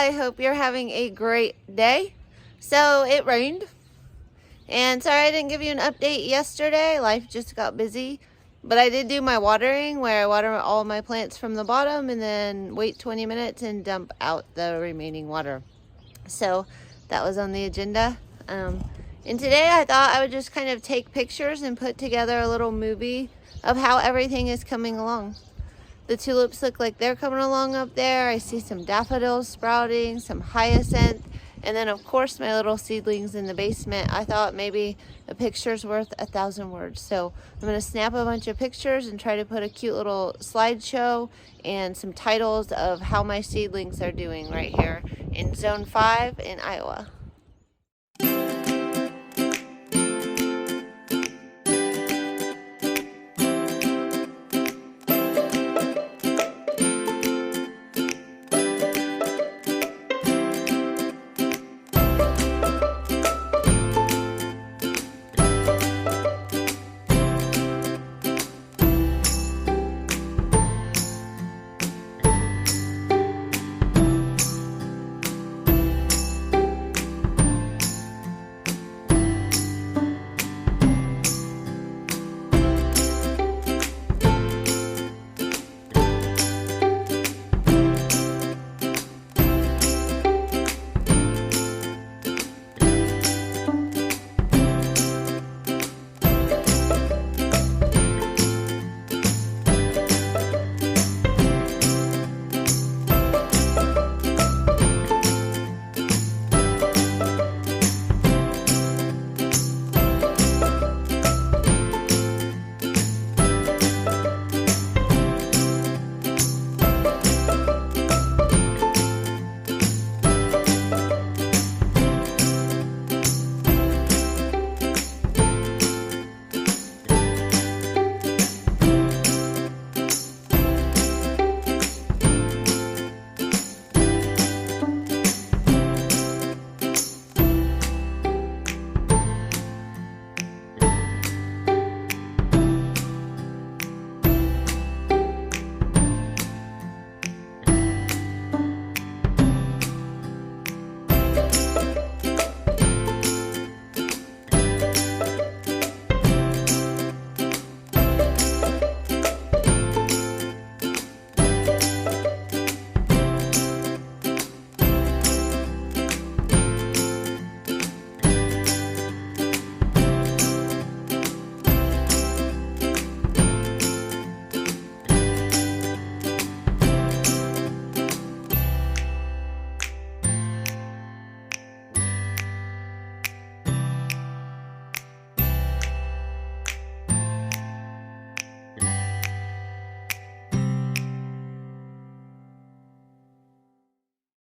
I hope you're having a great day. So it rained, and sorry I didn't give you an update yesterday. Life just got busy, but I did do my watering where I water all my plants from the bottom and then wait 20 minutes and dump out the remaining water. So that was on the agenda. And today I thought I would just kind of take pictures and put together a little movie of how everything is coming along. The tulips look like they're coming along up there. I see some daffodils sprouting, some hyacinth, and then of course my little seedlings in the basement. I thought maybe a picture's worth 1,000 words. So I'm gonna snap a bunch of pictures and try to put a cute little slideshow and some titles of how my seedlings are doing right here in Zone 5 in Iowa.